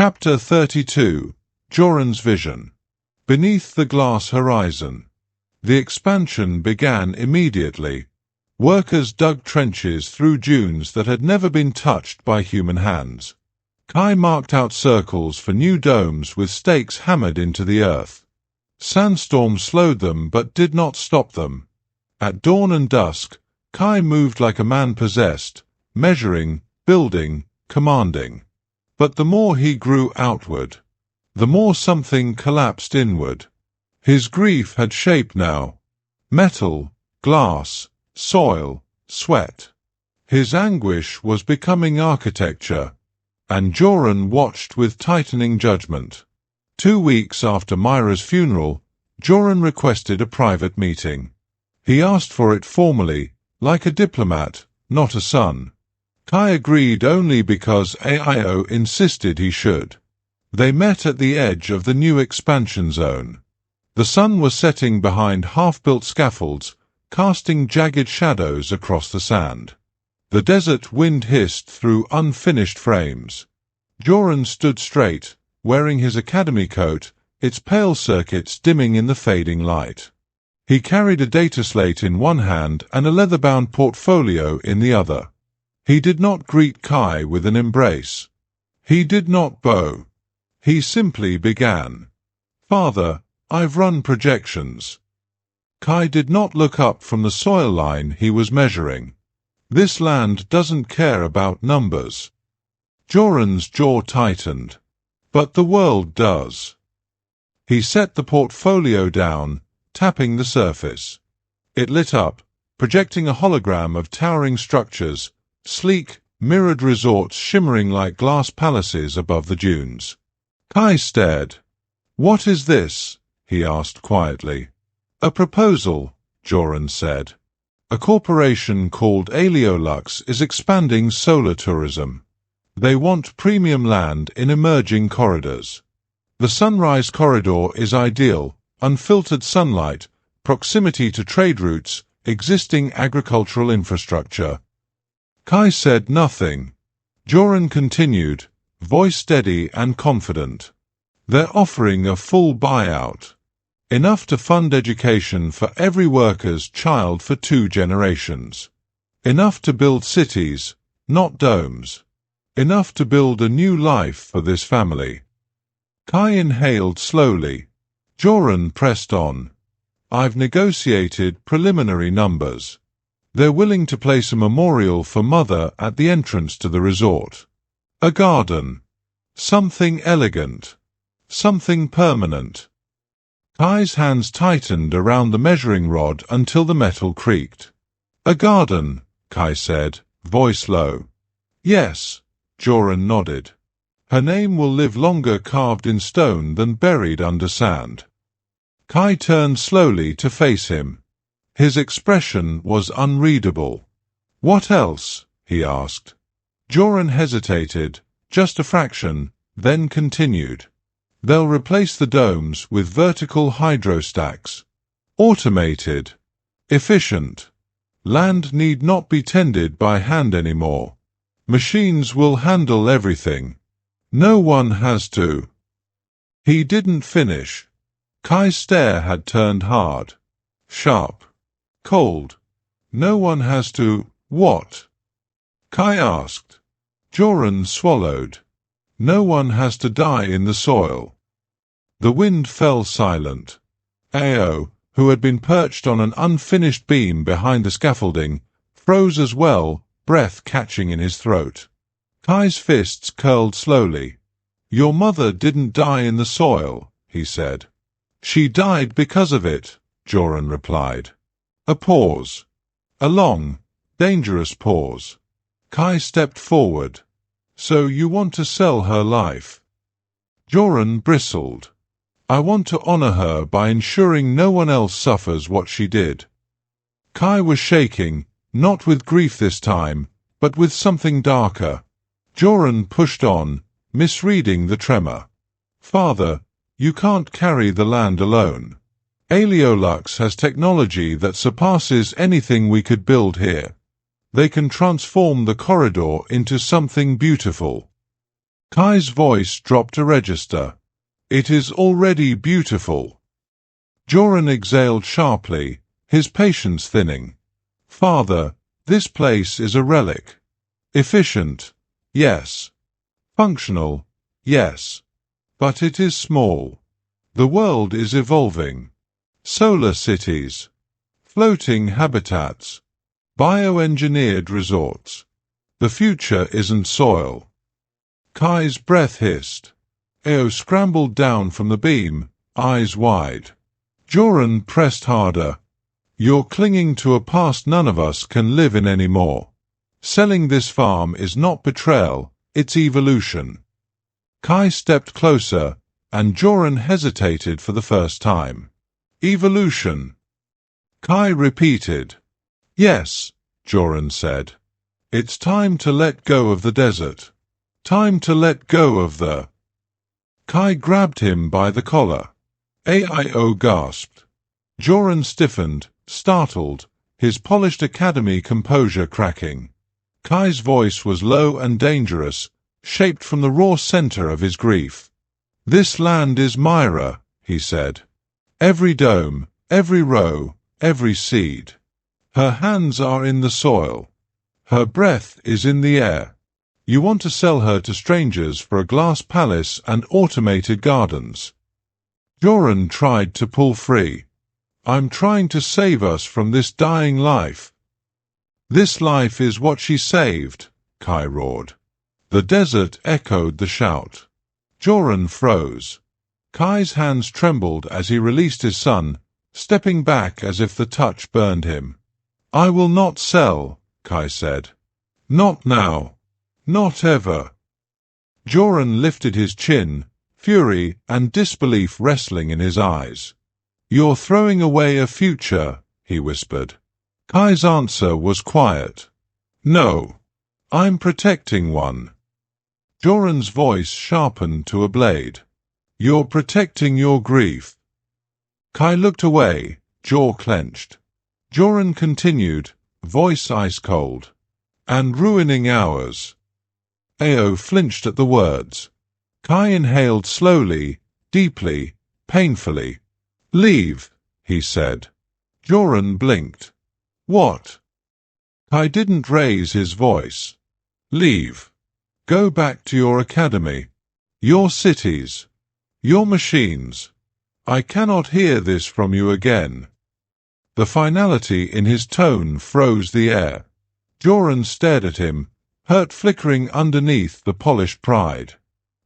Chapter 32. Joren's Vision. Beneath the glass horizon. The expansion began immediately. Workers dug trenches through dunes that had never been touched by human hands. Kai marked out circles for new domes with stakes hammered into the earth. Sandstorms slowed them but did not stop them. At dawn and dusk, Kai moved like a man possessed, measuring, building, commanding. But the more he grew outward, the more something collapsed inward. His grief had shape now. Metal, glass, soil, sweat. His anguish was becoming architecture, and Joren watched with tightening judgment. 2 weeks after Myra's funeral, Joren requested a private meeting. He asked for it formally, like a diplomat, not a son. Kai agreed only because AIO insisted he should. They met at the edge of the new expansion zone. The sun was setting behind half-built scaffolds, casting jagged shadows across the sand. The desert wind hissed through unfinished frames. Joren stood straight, wearing his academy coat, its pale circuits dimming in the fading light. He carried a data slate in one hand and a leather-bound portfolio in the other. He did not greet Kai with an embrace. He did not bow. He simply began. "Father, I've run projections." Kai did not look up from the soil line he was measuring. This land doesn't care about numbers. Joren's jaw tightened. But the world does. He set the portfolio down, tapping the surface. It lit up, projecting a hologram of towering structures, sleek, mirrored resorts shimmering like glass palaces above the dunes. Kai stared. "What is this?" he asked quietly. "A proposal," Joren said. "A corporation called Audiobook is expanding solar tourism. They want premium land in emerging corridors. The Sunrise Corridor is ideal, unfiltered sunlight, proximity to trade routes, existing agricultural infrastructure." Kai said nothing. Joren continued, voice steady and confident. "They're offering a full buyout. Enough to fund education for every worker's child for 2 generations. Enough to build cities, not domes. Enough to build a new life for this family." Kai inhaled slowly. Joren pressed on. "I've negotiated preliminary numbers. They're willing to place a memorial for Mother at the entrance to the resort. A garden. Something elegant. Something permanent." Kai's hands tightened around the measuring rod until the metal creaked. "A garden," Kai said, voice low. "Yes," Joren nodded. "Her name will live longer carved in stone than buried under sand." Kai turned slowly to face him. His expression was unreadable. "What else?" he asked. Joren hesitated, just a fraction, then continued. "They'll replace the domes with vertical hydrostacks. Automated. Efficient. Land need not be tended by hand anymore. Machines will handle everything. No one has to." He didn't finish. Kai's stare had turned hard. Sharp. Cold. "No one has to, what?" Kai asked. Joren swallowed. "No one has to die in the soil." The wind fell silent. Ao, who had been perched on an unfinished beam behind the scaffolding, froze as well, breath catching in his throat. Kai's fists curled slowly. "Your mother didn't die in the soil," he said. "She died because of it," Joren replied. A pause. A long, dangerous pause. Kai stepped forward. "So you want to sell her life?" Joren bristled. "I want to honor her by ensuring no one else suffers what she did." Kai was shaking, not with grief this time, but with something darker. Joren pushed on, misreading the tremor. "Father, you can't carry the land alone. Audiobook has technology that surpasses anything we could build here. They can transform the corridor into something beautiful." Kai's voice dropped a register. It is already beautiful. Joren exhaled sharply, his patience thinning. Father, this place is a relic. Efficient, yes. Functional, yes. But it is small. The world is evolving. Solar cities. Floating habitats. Bioengineered resorts. The future isn't soil. Kai's breath hissed. Ao scrambled down from the beam, eyes wide. Joren pressed harder. You're clinging to a past none of us can live in anymore. Selling this farm is not betrayal, it's evolution. Kai stepped closer, and Joren hesitated for the first time. Evolution. Kai repeated. Yes, Joren said. It's time to let go of the desert. Time to let go of the... Kai grabbed him by the collar. Ao gasped. Joren stiffened, startled, his polished academy composure cracking. Kai's voice was low and dangerous, shaped from the raw center of his grief. This land is Myra, he said. Every dome, every row, every seed. Her hands are in the soil. Her breath is in the air. You want to sell her to strangers for a glass palace and automated gardens. Joren tried to pull free. I'm trying to save us from this dying life. This life is what she saved, Kai roared. The desert echoed the shout. Joren froze. Kai's hands trembled as he released his son, stepping back as if the touch burned him. I will not sell, Kai said. Not now. Not ever. Joren lifted his chin, fury and disbelief wrestling in his eyes. You're throwing away a future, he whispered. Kai's answer was quiet. No. I'm protecting one. Joren's voice sharpened to a blade. You're protecting your grief. Kai looked away, jaw clenched. Joren continued, voice ice cold. And ruining ours. Ao flinched at the words. Kai inhaled slowly, deeply, painfully. Leave, he said. Joren blinked. What? Kai didn't raise his voice. Leave. Go back to your academy. Your cities. Your machines. I cannot hear this from you again. The finality in his tone froze the air. Joren stared at him, hurt flickering underneath the polished pride.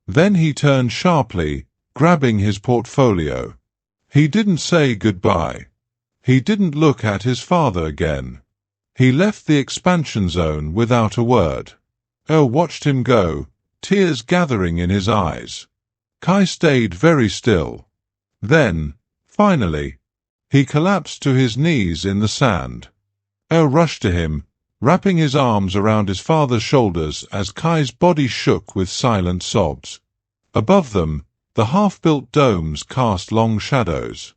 Then he turned sharply, grabbing his portfolio. He didn't say goodbye. He didn't look at his father again. He left the expansion zone without a word. Ao watched him go, tears gathering in his eyes. Kai stayed very still. Then, finally, he collapsed to his knees in the sand. Ao rushed to him, wrapping his arms around his father's shoulders as Kai's body shook with silent sobs. Above them, the half-built domes cast long shadows.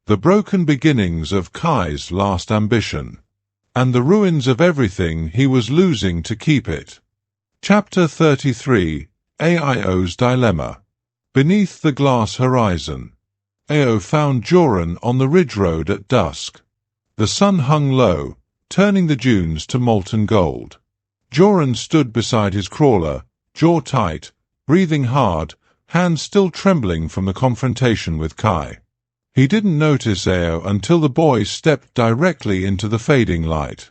The broken beginnings of Kai's last ambition. And the ruins of everything he was losing to keep it. Chapter 33. Ao's Dilemma. Beneath the glass horizon. Ao found Joren on the ridge road at dusk. The sun hung low, turning the dunes to molten gold. Joren stood beside his crawler, jaw tight, breathing hard, hands still trembling from the confrontation with Kai. He didn't notice Ao until the boy stepped directly into the fading light.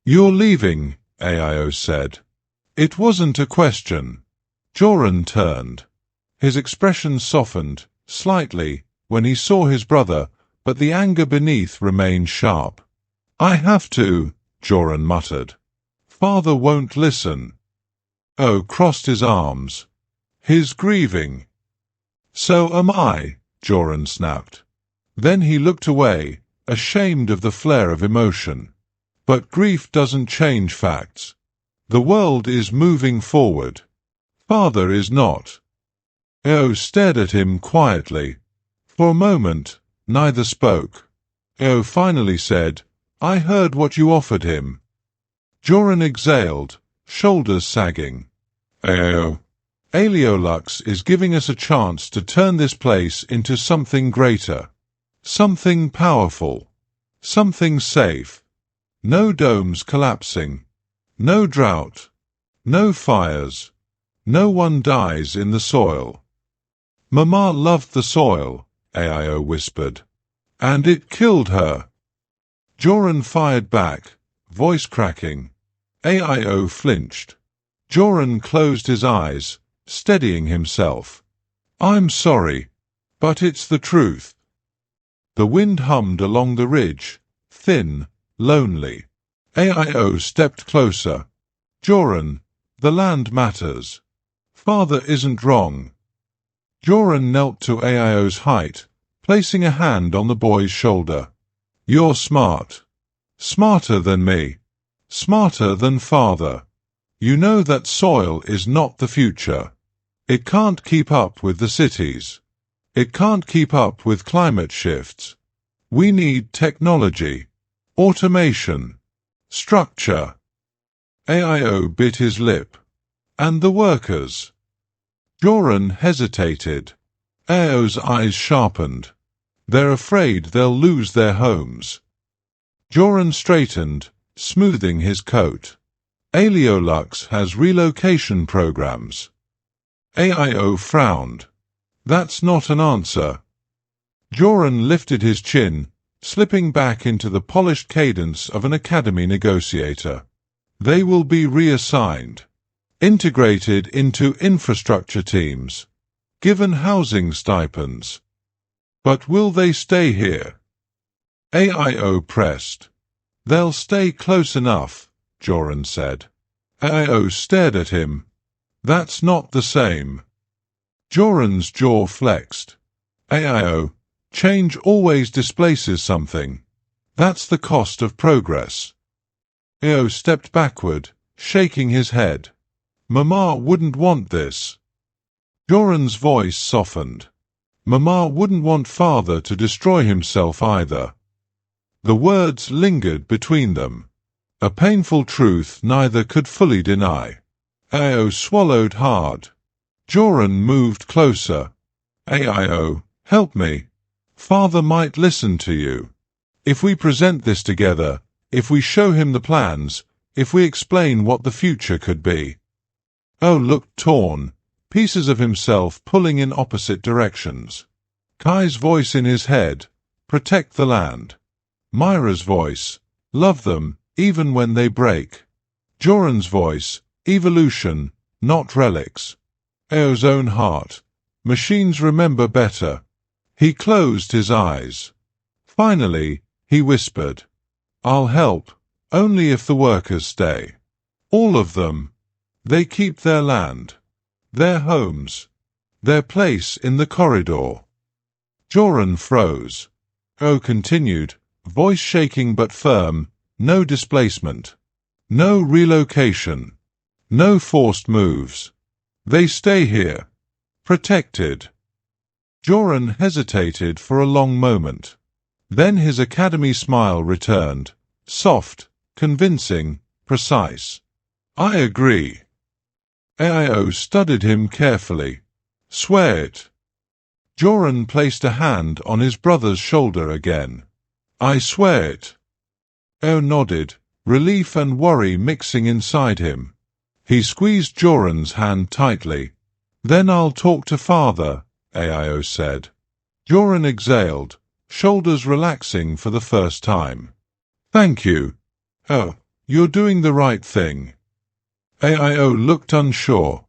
You're leaving, Ao said. It wasn't a question. Joren turned. His expression softened, slightly, when he saw his brother, but the anger beneath remained sharp. I have to, Joren muttered. Father won't listen. Ao crossed his arms. He's grieving. So am I, Joren snapped. Then he looked away, ashamed of the flare of emotion. But grief doesn't change facts. The world is moving forward. Father is not. Ao stared at him quietly. For a moment, neither spoke. Ao finally said, I heard what you offered him. Joren exhaled, shoulders sagging. Ao. Aeolus is giving us a chance to turn this place into something greater. Something powerful. Something safe. No domes collapsing. No drought. No fires. No one dies in the soil. Mama loved the soil, Ao whispered. And it killed her. Joren fired back, voice cracking. Ao flinched. Joren closed his eyes, steadying himself. I'm sorry, but it's the truth. The wind hummed along the ridge, thin, lonely. Ao stepped closer. Joren, the land matters. Father isn't wrong. Joren knelt to Ao's height, placing a hand on the boy's shoulder. You're smart. Smarter than me. Smarter than father. You know that soil is not the future. It can't keep up with the cities. It can't keep up with climate shifts. We need technology, automation, structure. Ao bit his lip. And the workers. Joren hesitated. Ao's eyes sharpened. They're afraid they'll lose their homes. Joren straightened, smoothing his coat. Aeolus has relocation programs. Ao frowned. That's not an answer. Joren lifted his chin, slipping back into the polished cadence of an academy negotiator. They will be reassigned. Integrated into infrastructure teams. Given housing stipends. But will they stay here? Ao pressed. They'll stay close enough, Joren said. Ao stared at him. That's not the same. Joren's jaw flexed. Ao, change always displaces something. That's the cost of progress. Ao stepped backward, shaking his head. Mama wouldn't want this. Joren's voice softened. Mama wouldn't want father to destroy himself either. The words lingered between them. A painful truth neither could fully deny. Ao swallowed hard. Joren moved closer. Ao, help me. Father might listen to you. If we present this together, if we show him the plans, if we explain what the future could be. Ao looked torn, pieces of himself pulling in opposite directions. Kai's voice in his head, protect the land. Myra's voice, love them, even when they break. Joren's voice, evolution, not relics. Ao's own heart, machines remember better. He closed his eyes. Finally, he whispered, I'll help, only if the workers stay. All of them. They keep their land, their homes, their place in the corridor. Joren froze. Ao continued, voice shaking but firm, no displacement. No relocation. No forced moves. They stay here. Protected. Joren hesitated for a long moment. Then his academy smile returned, soft, convincing, precise. I agree. Ao studied him carefully. Swear it. Joren placed a hand on his brother's shoulder again. I swear it. Ao nodded, relief and worry mixing inside him. He squeezed Joren's hand tightly. Then I'll talk to father, Ao said. Joren exhaled, shoulders relaxing for the first time. Thank you. Oh, you're doing the right thing. Ao looked unsure.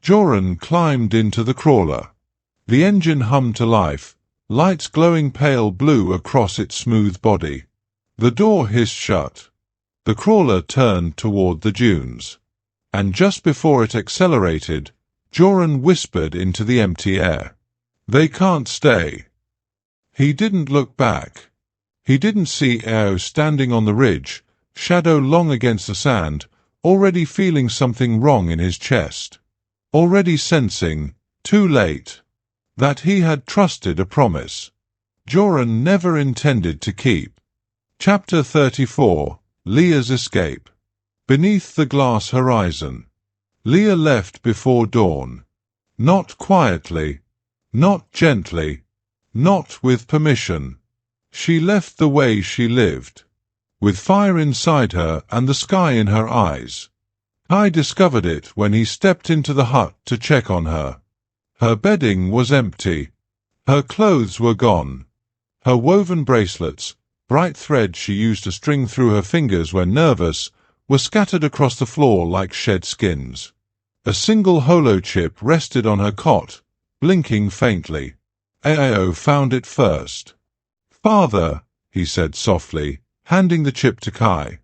Joren climbed into the crawler. The engine hummed to life, lights glowing pale blue across its smooth body. The door hissed shut. The crawler turned toward the dunes. And just before it accelerated, Joren whispered into the empty air. They can't stay. He didn't look back. He didn't see Ao standing on the ridge, shadow long against the sand, already feeling something wrong in his chest. Already sensing, too late, that he had trusted a promise. Joren never intended to keep. Chapter 34, Liya's Escape. Beneath the glass horizon. Liya left before dawn. Not quietly, not gently, not with permission. She left the way she lived, with fire inside her and the sky in her eyes. Kai discovered it when he stepped into the hut to check on her. Her bedding was empty. Her clothes were gone. Her woven bracelets, bright threads she used to string through her fingers when nervous, were scattered across the floor like shed skins. A single holo chip rested on her cot, blinking faintly. Ao found it first. "Father," he said softly, handing the chip to Kai.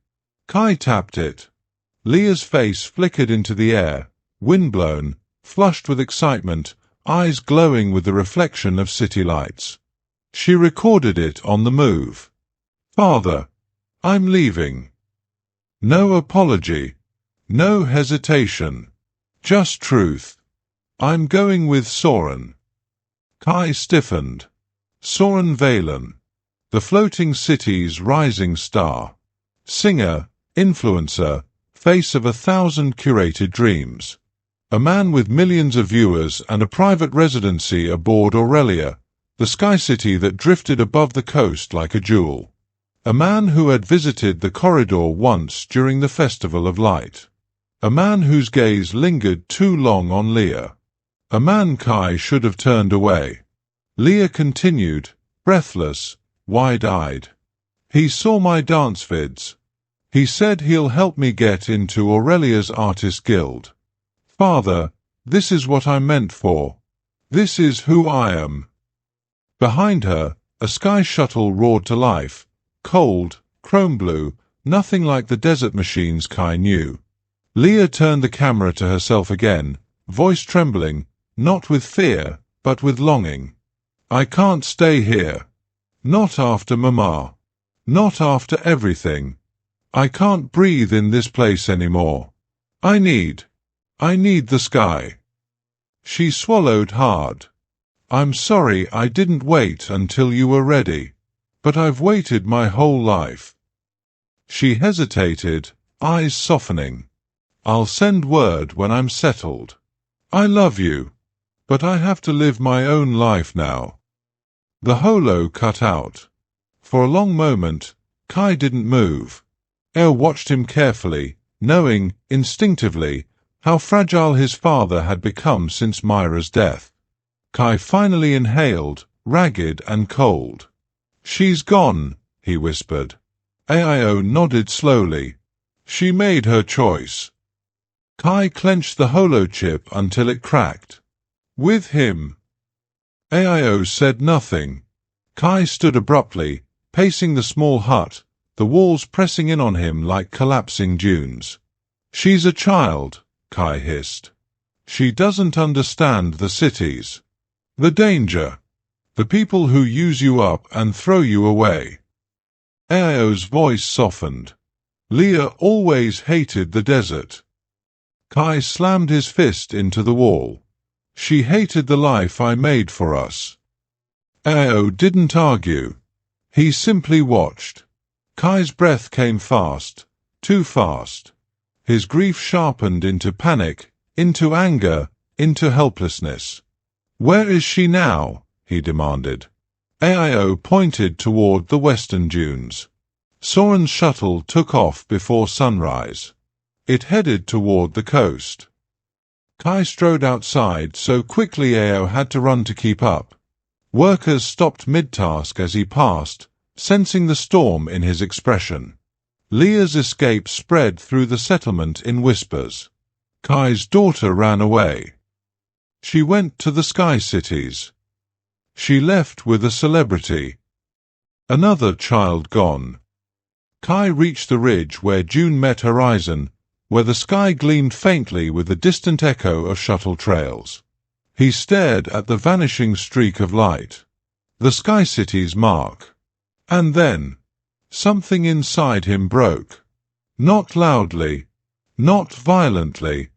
Kai tapped it. Liya's face flickered into the air, windblown, flushed with excitement, eyes glowing with the reflection of city lights. She recorded it on the move. "Father, I'm leaving." No apology, no hesitation, just truth. "I'm going with Soren." Kai stiffened. Soren Valen, the floating city's rising star. Singer, influencer, face of 1,000 curated dreams. A man with millions of viewers and a private residency aboard Aurelia, the sky city that drifted above the coast like a jewel. A man who had visited the corridor once during the Festival of Light. A man whose gaze lingered too long on Liya. A man Kai should have turned away. Liya continued, breathless, wide-eyed. "He saw my dance vids. He said he'll help me get into Aurelia's Artist Guild. Father, this is what I'm meant for. This is who I am." Behind her, a sky shuttle roared to life, cold, chrome blue, nothing like the desert machines Kai knew. Liya turned the camera to herself again, voice trembling, not with fear, but with longing. "I can't stay here. Not after Mama. Not after everything. I can't breathe in this place anymore. I need the sky." She swallowed hard. "I'm sorry I didn't wait until you were ready. But I've waited my whole life." She hesitated, eyes softening. "I'll send word when I'm settled. I love you. But I have to live my own life now." The holo cut out. For a long moment, Kai didn't move. Ao watched him carefully, knowing, instinctively, how fragile his father had become since Myra's death. Kai finally inhaled, ragged and cold. "She's gone," he whispered. Ao nodded slowly. "She made her choice." Kai clenched the holo chip until it cracked. "With him." Ao said nothing. Kai stood abruptly, pacing the small hut, the walls pressing in on him like collapsing dunes. "She's a child," Kai hissed. "She doesn't understand the cities. The danger. The people who use you up and throw you away." Ao's voice softened. "Liya always hated the desert." Kai slammed his fist into the wall. "She hated the life I made for us." Ao didn't argue. He simply watched. Kai's breath came fast, too fast. His grief sharpened into panic, into anger, into helplessness. "Where is she now?" he demanded. Ao pointed toward the western dunes. Soren's shuttle took off before sunrise. It headed toward the coast. Kai strode outside so quickly Ao had to run to keep up. Workers stopped mid-task as he passed, sensing the storm in his expression. Liya's escape spread through the settlement in whispers. Kai's daughter ran away. She went to the sky cities. She left with a celebrity. Another child gone. Kai reached the ridge where June met horizon, where the sky gleamed faintly with the distant echo of shuttle trails. He stared at the vanishing streak of light, the sky city's mark. And then, something inside him broke. Not loudly, not violently,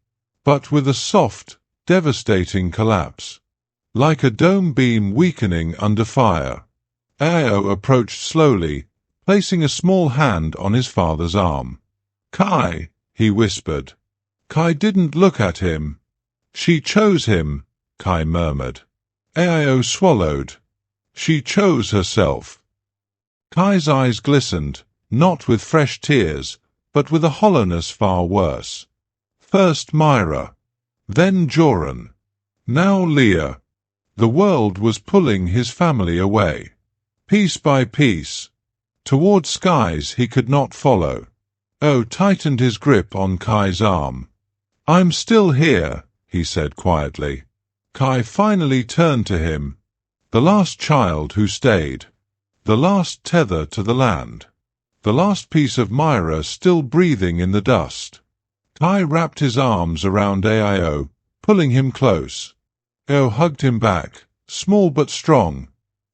but with a soft, devastating collapse. Like a dome beam weakening under fire. Ao approached slowly, placing a small hand on his father's arm. "Kai," he whispered. Kai didn't look at him. She chose him, Kai murmured. Ao swallowed. She chose herself. Kai's eyes glistened, not with fresh tears, but with a hollowness far worse. First Myra, then Joren, now Liya. The world was pulling his family away, piece by piece, toward skies he could not follow. O tightened his grip on Kai's arm. I'm still here, he said quietly. Kai finally turned to him, the last child who stayed, the last tether to the land, the last piece of Myra still breathing in the dust. Kai wrapped his arms around Ao, pulling him close. Ao hugged him back, small but strong,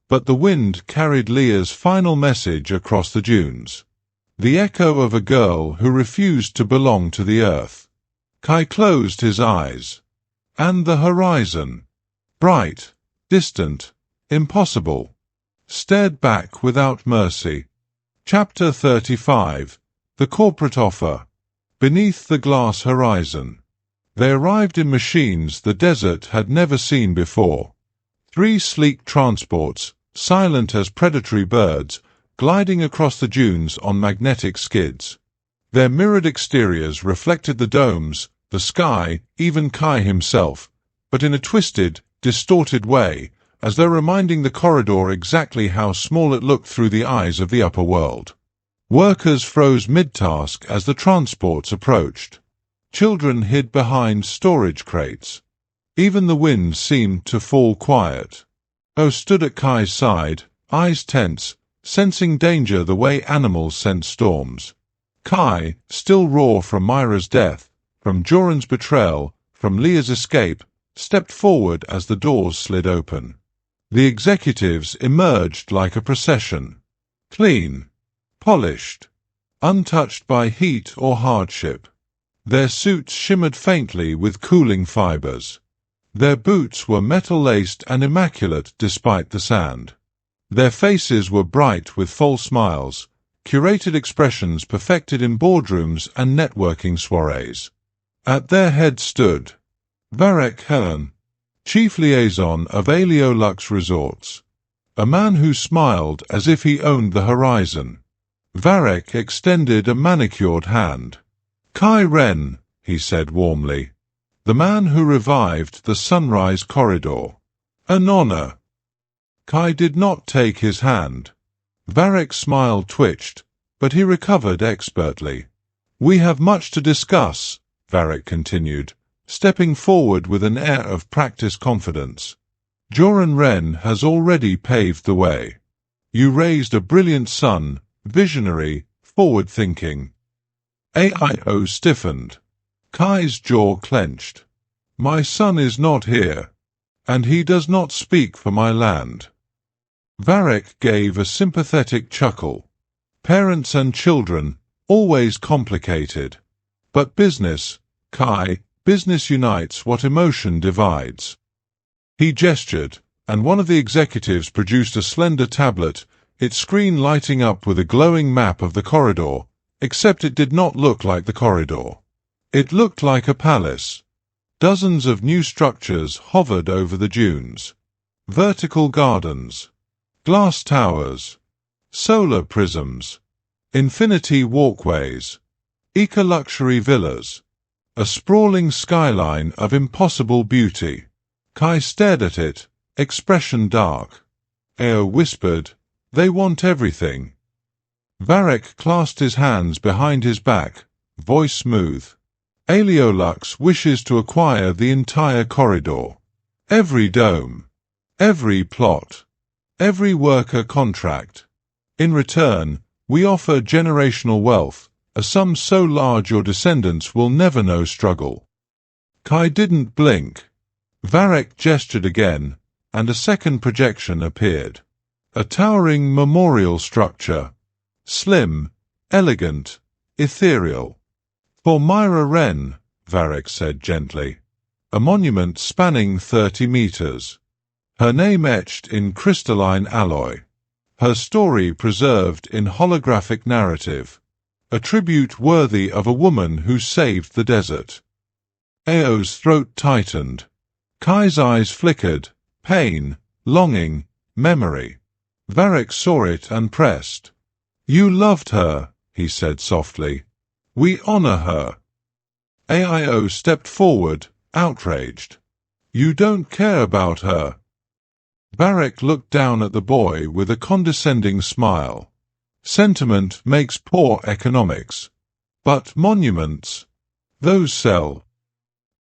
but the wind carried Liya's final message across the dunes. The echo of a girl who refused to belong to the earth. Kai closed his eyes. And the horizon, bright, distant, impossible, stared back without mercy. Chapter 35. The Corporate Offer. Beneath the glass horizon. They arrived in machines the desert had never seen before. 3 sleek transports, silent as predatory birds, gliding across the dunes on magnetic skids. Their mirrored exteriors reflected the domes, the sky, even Kai himself, but in a twisted, distorted way, as though reminding the corridor exactly how small it looked through the eyes of the upper world. Workers froze mid-task as the transports approached. Children hid behind storage crates. Even the wind seemed to fall quiet. O stood at Kai's side, eyes tense, sensing danger the way animals sense storms. Kai, still raw from Myra's death, from Joren's betrayal, from Liya's escape, stepped forward as the doors slid open. The executives emerged like a procession. Clean, polished, untouched by heat or hardship. Their suits shimmered faintly with cooling fibers. Their boots were metal-laced and immaculate despite the sand. Their faces were bright with false smiles, curated expressions perfected in boardrooms and networking soirees. At their head stood Varek Helen, chief liaison of Audiobook Resorts, a man who smiled as if he owned the horizon. Varek extended a manicured hand. Kai Ren, he said warmly, the man who revived the Sunrise Corridor. An honor. Kai did not take his hand. Varek's smile twitched, but he recovered expertly. We have much to discuss, Varek continued, stepping forward with an air of practiced confidence. Joren Ren has already paved the way. You raised a brilliant son, visionary, forward-thinking. Ao stiffened. Kai's jaw clenched. My son is not here, and he does not speak for my land. Varek gave a sympathetic chuckle. Parents and children, always complicated. But business, Kai, business unites what emotion divides. He gestured, and one of the executives produced a slender tablet, its screen lighting up with a glowing map of the corridor, except it did not look like the corridor. It looked like a palace. Dozens of new structures hovered over the dunes. Vertical gardens, glass towers, solar prisms, infinity walkways, eco-luxury villas, a sprawling skyline of impossible beauty. Kai stared at it, expression dark. Ao whispered, they want everything. Varek clasped his hands behind his back, voice smooth. Audiobook wishes to acquire the entire corridor. Every dome, every plot, every worker contract. In return, we offer generational wealth, a sum so large your descendants will never know struggle. Kai didn't blink. Varek gestured again, and a second projection appeared. A towering memorial structure. Slim, elegant, ethereal. For Myra Ren, Varek said gently. A monument spanning 30 meters. Her name etched in crystalline alloy. Her story preserved in holographic narrative. A tribute worthy of a woman who saved the desert. Ao's throat tightened. Kai's eyes flickered. Pain, longing, memory. Varric saw it and pressed. "You loved her," he said softly. "We honor her." AIO stepped forward, outraged. "You don't care about her." Varric looked down at the boy with a condescending smile. "Sentiment makes poor economics. But monuments, those sell."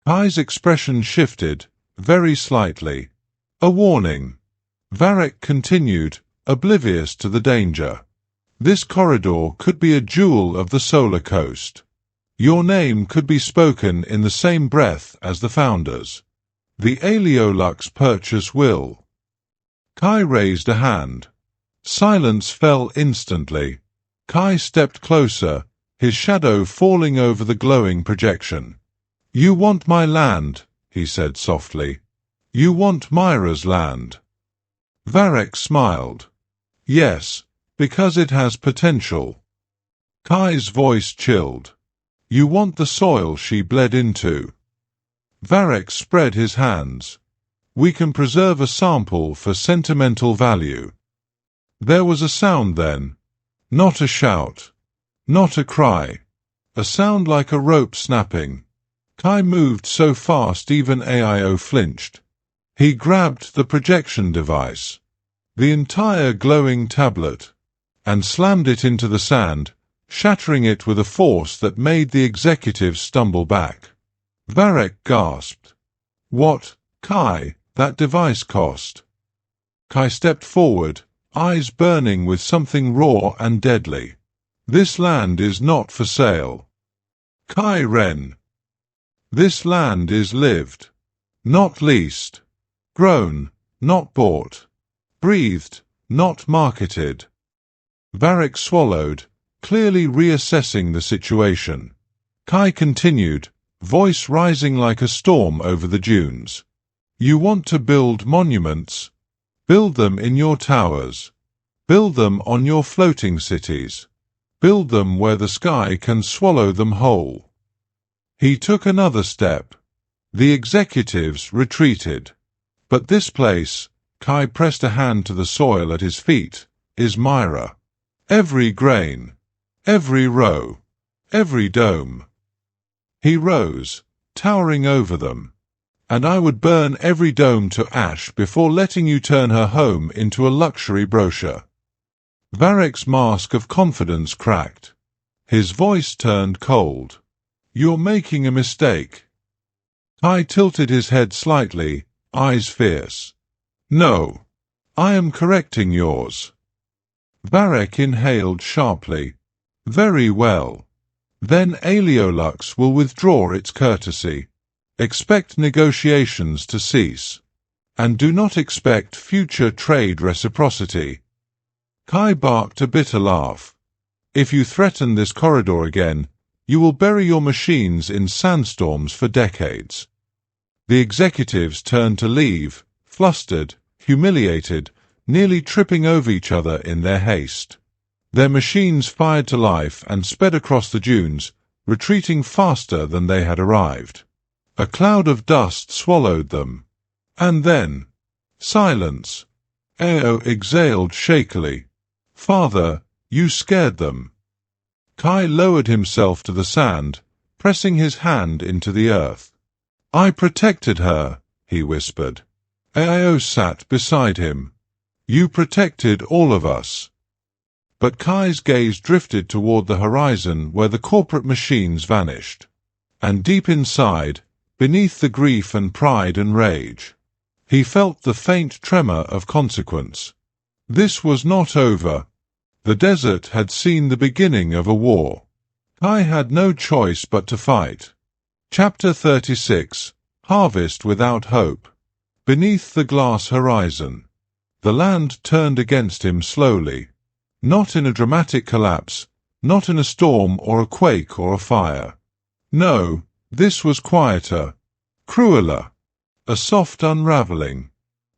Kai's expression shifted, very slightly. A warning. Varric continued, oblivious to the danger. "This corridor could be a jewel of the Solar Coast. Your name could be spoken in the same breath as the founders. The Aeolus purchase will." Kai raised a hand. Silence fell instantly. Kai stepped closer, his shadow falling over the glowing projection. "You want my land," he said softly. "You want Myra's land." Varric smiled. "Yes, because it has potential." Kai's voice chilled. "You want the soil she bled into." Varric spread his hands. "We can preserve a sample for sentimental value." There was a sound then. Not a shout. Not a cry. A sound like a rope snapping. Kai moved so fast even AIO flinched. He grabbed the projection device, the entire glowing tablet, and slammed it into the sand, shattering it with a force that made the executives stumble back. Varric gasped. "What, Kai, that device cost?" Kai stepped forward, eyes burning with something raw and deadly. "This land is not for sale. Kai Ren. This land is lived, not leased. Grown, not bought. Breathed, not marketed." Varric swallowed, clearly reassessing the situation. Kai continued, voice rising like a storm over the dunes. "You want to build monuments? Build them in your towers. Build them on your floating cities. Build them where the sky can swallow them whole." He took another step. The executives retreated. "But this place," Kai pressed a hand to the soil at his feet, "is Myra. Every grain. Every row. Every dome." He rose, towering over them. "And I would burn every dome to ash before letting you turn her home into a luxury brochure." Varric's mask of confidence cracked. His voice turned cold. "You're making a mistake." Kai tilted his head slightly, eyes fierce. "No. I am correcting yours." Varric inhaled sharply. "Very well. Then Aeolus will withdraw its courtesy. Expect negotiations to cease. And do not expect future trade reciprocity." Kai barked a bitter laugh. "If you threaten this corridor again, you will bury your machines in sandstorms for decades." The executives turned to leave, flustered, humiliated, nearly tripping over each other in their haste. Their machines fired to life and sped across the dunes, retreating faster than they had arrived. A cloud of dust swallowed them. And then, silence. Ao exhaled shakily. "Father, you scared them." Kai lowered himself to the sand, pressing his hand into the earth. "I protected her," he whispered. Ao sat beside him. "You protected all of us." But Kai's gaze drifted toward the horizon where the corporate machines vanished. And deep inside, beneath the grief and pride and rage, he felt the faint tremor of consequence. This was not over. The desert had seen the beginning of a war. Kai had no choice but to fight. Chapter 36. Harvest Without Hope. Beneath the glass horizon. The land turned against him slowly. Not in a dramatic collapse, not in a storm or a quake or a fire. No, this was quieter, crueler. A soft unraveling.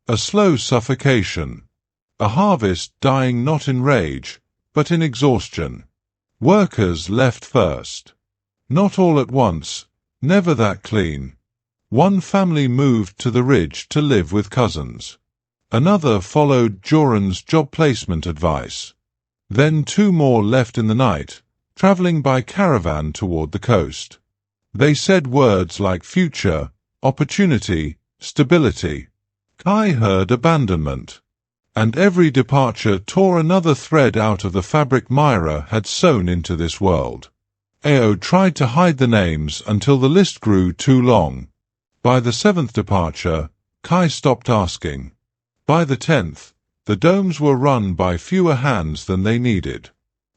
A slow suffocation. A harvest dying not in rage, but in exhaustion. Workers left first. Not all at once, never that clean. One family moved to the ridge to live with cousins. Another followed Joren's job placement advice. Then 2 more left in the night, traveling by caravan toward the coast. They said words like future, opportunity, stability. Kai heard abandonment. And every departure tore another thread out of the fabric Myra had sewn into this world. Ao tried to hide the names until the list grew too long. By the 7th departure, Kai stopped asking. By the 10th, the domes were run by fewer hands than they needed.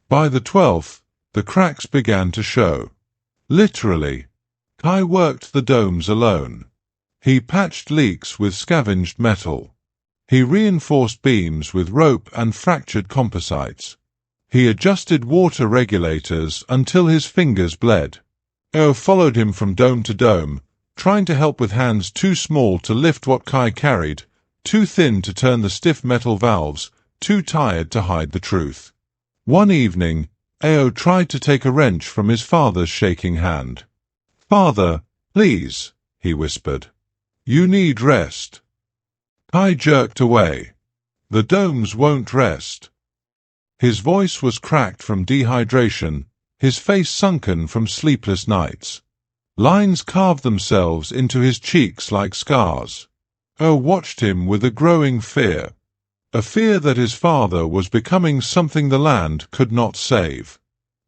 By the 12th, the cracks began to show. Literally, Kai worked the domes alone. He patched leaks with scavenged metal. He reinforced beams with rope and fractured composites. He adjusted water regulators until his fingers bled. Ao followed him from dome to dome, trying to help with hands too small to lift what Kai carried, too thin to turn the stiff metal valves, too tired to hide the truth. One evening, Ao tried to take a wrench from his father's shaking hand. "Father, please," he whispered. "You need rest." Kai jerked away. "The domes won't rest." His voice was cracked from dehydration, his face sunken from sleepless nights. Lines carved themselves into his cheeks like scars. Ao watched him with a growing fear. A fear that his father was becoming something the land could not save.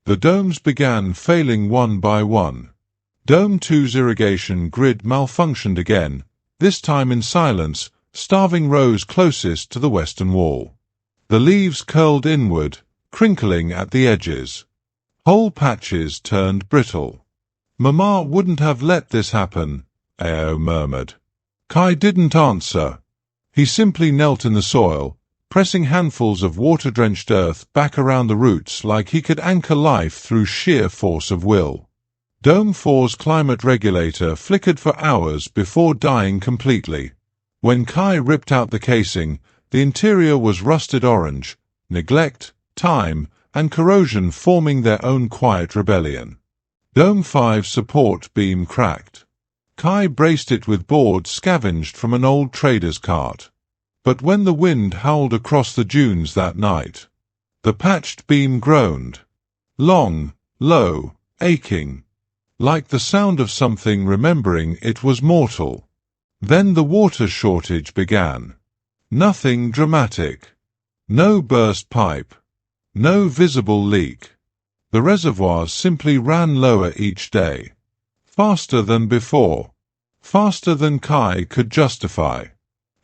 The domes began failing one by one. Dome 2's irrigation grid malfunctioned again, this time in silence, starving rows closest to the western wall. The leaves curled inward, crinkling at the edges. Whole patches turned brittle. "Mama wouldn't have let this happen," Ao murmured. Kai didn't answer. He simply knelt in the soil, pressing handfuls of water-drenched earth back around the roots like he could anchor life through sheer force of will. Dome 4's climate regulator flickered for hours before dying completely. When Kai ripped out the casing, the interior was rusted orange, neglect, time, and corrosion forming their own quiet rebellion. Dome 5's support beam cracked. Kai braced it with boards scavenged from an old trader's cart. But when the wind howled across the dunes that night, the patched beam groaned. Long, low, aching. Like the sound of something remembering it was mortal. Then the water shortage began. Nothing dramatic. No burst pipe. No visible leak. The reservoirs simply ran lower each day. Faster than before. Faster than Kai could justify.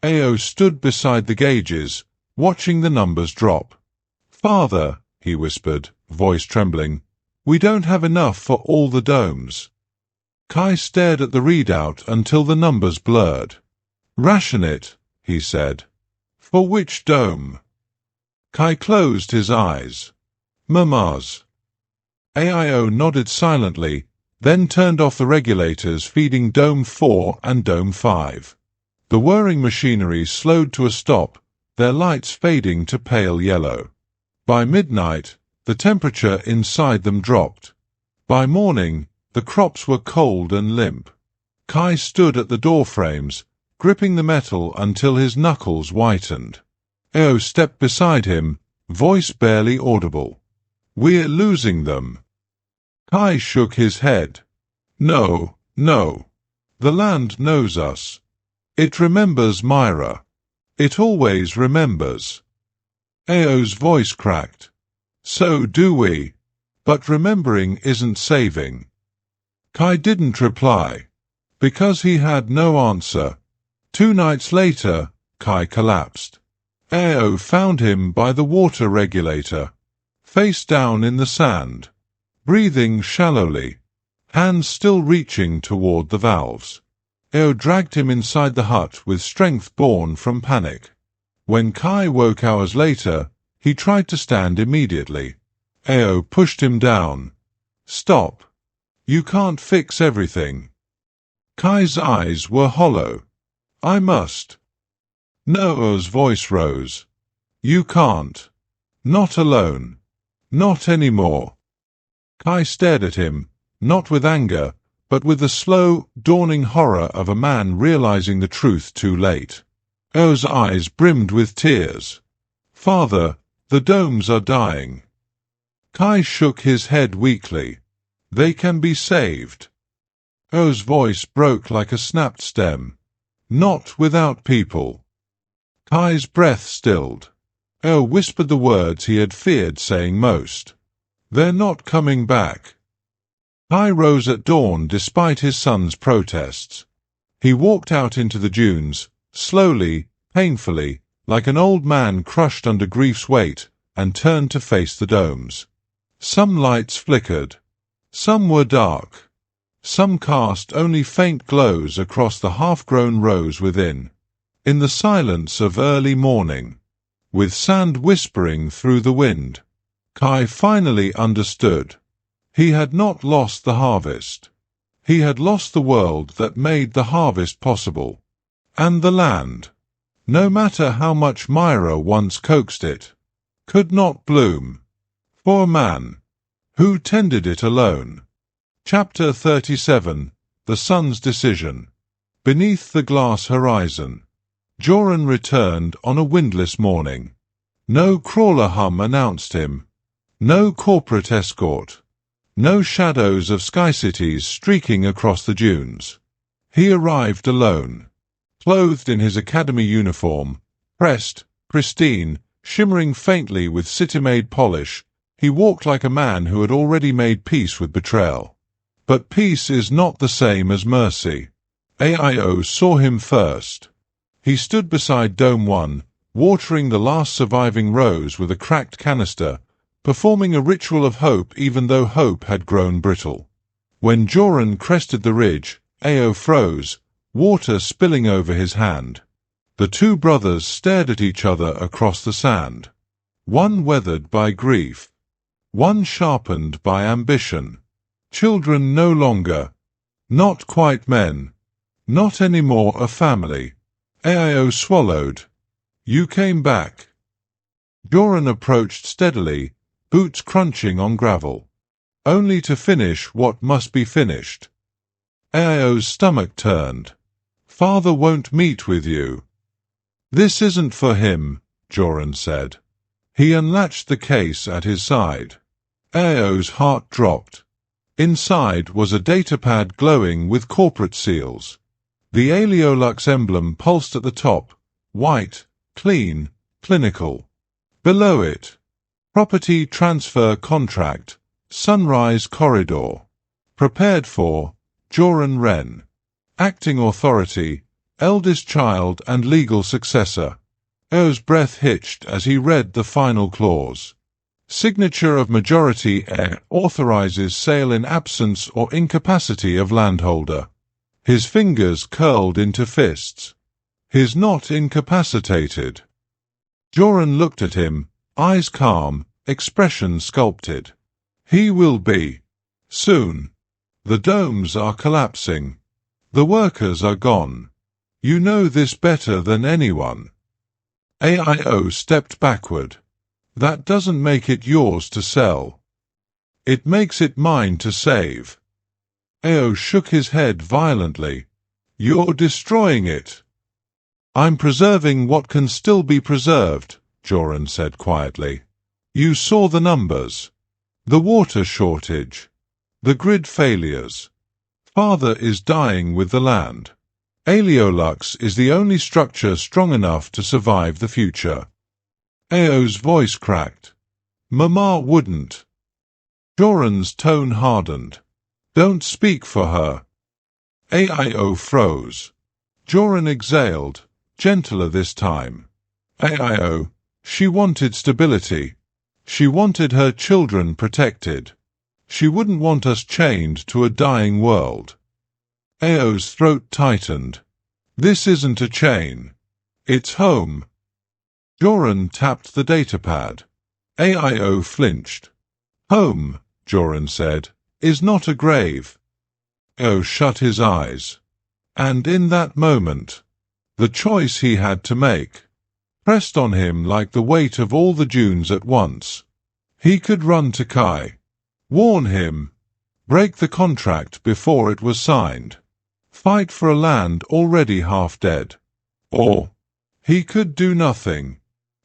Ao stood beside the gauges, watching the numbers drop. "Father," he whispered, voice trembling, "we don't have enough for all the domes." Kai stared at the readout until the numbers blurred. "Ration it," he said. "For which dome?" Kai closed his eyes. "Mama's." AIO nodded silently, then turned off the regulators feeding Dome 4 and Dome 5. The whirring machinery slowed to a stop, their lights fading to pale yellow. By midnight, the temperature inside them dropped. By morning, the crops were cold and limp. Kai stood at the door frames, gripping the metal until his knuckles whitened. Ao stepped beside him, voice barely audible. "We're losing them." Kai shook his head. "No, no. The land knows us. It remembers Myra. It always remembers." Ao's voice cracked. "So do we. But remembering isn't saving." Kai didn't reply. Because he had no answer. 2 nights later, Kai collapsed. Ao found him by the water regulator, face down in the sand, breathing shallowly, hands still reaching toward the valves. Ao dragged him inside the hut with strength born from panic. When Kai woke hours later, he tried to stand immediately. Ao pushed him down. "Stop. You can't fix everything." Kai's eyes were hollow. "I must." Noah's voice rose. "You can't. Not alone. Not anymore." Kai stared at him, not with anger, but with the slow, dawning horror of a man realizing the truth too late. Ao's eyes brimmed with tears. "Father, the domes are dying." Kai shook his head weakly. "They can be saved." Ao's voice broke like a snapped stem. "Not without people." Kai's breath stilled. Ao whispered the words he had feared saying most. "They're not coming back." Kai rose at dawn despite his son's protests. He walked out into the dunes, slowly, painfully, like an old man crushed under grief's weight, and turned to face the domes. Some lights flickered. Some were dark. Some cast only faint glows across the half-grown rows within. In the silence of early morning, with sand whispering through the wind, Kai finally understood. He had not lost the harvest. He had lost the world that made the harvest possible. And the land, no matter how much Myra once coaxed it, could not bloom for a man who tended it alone. Chapter 37. The Sun's Decision. Beneath the glass horizon, Joren returned on a windless morning. No crawler hum announced him. No corporate escort. No shadows of sky cities streaking across the dunes. He arrived alone, clothed in his academy uniform, pressed, pristine, shimmering faintly with city-made polish. He walked like a man who had already made peace with betrayal. But peace is not the same as mercy. Ao saw him first. He stood beside Dome 1, watering the last surviving rose with a cracked canister, performing a ritual of hope even though hope had grown brittle. When Joren crested the ridge, Ao froze, water spilling over his hand. The two brothers stared at each other across the sand. One weathered by grief. One sharpened by ambition. Children no longer. Not quite men. Not anymore a family. Ao swallowed. "You came back." Joren approached steadily, boots crunching on gravel. Only to finish what must be finished. Ao's stomach turned. "Father won't meet with you." "This isn't for him," Joren said. He unlatched the case at his side. Ao's heart dropped. Inside was a datapad glowing with corporate seals. The Aleolux emblem pulsed at the top, white, clean, clinical. Below it, Property Transfer Contract, Sunrise Corridor. Prepared for, Joren Wren. Acting Authority, Eldest Child and Legal Successor. Ao's breath hitched as he read the final clause. Signature of majority heir authorizes sale in absence or incapacity of landholder. His fingers curled into fists. He's not incapacitated. Joren looked at him, eyes calm, expression sculpted. He will be. Soon. The domes are collapsing. The workers are gone. You know this better than anyone. Ao stepped backward. That doesn't make it yours to sell. It makes it mine to save. Ao shook his head violently. You're destroying it. I'm preserving what can still be preserved, Joren said quietly. You saw the numbers. The water shortage. The grid failures. Father is dying with the land. Aleolux is the only structure strong enough to survive the future. Ao's voice cracked. Mama wouldn't. Joren's tone hardened. Don't speak for her. Ao froze. Joren exhaled, gentler this time. Ao, she wanted stability. She wanted her children protected. She wouldn't want us chained to a dying world. Ao's throat tightened. This isn't a chain. It's home. Joren tapped the datapad. Ao flinched. Home, Joren said, is not a grave. Ao shut his eyes. And in that moment, the choice he had to make pressed on him like the weight of all the dunes at once. He could run to Kai, warn him, break the contract before it was signed, fight for a land already half dead. Or he could do nothing,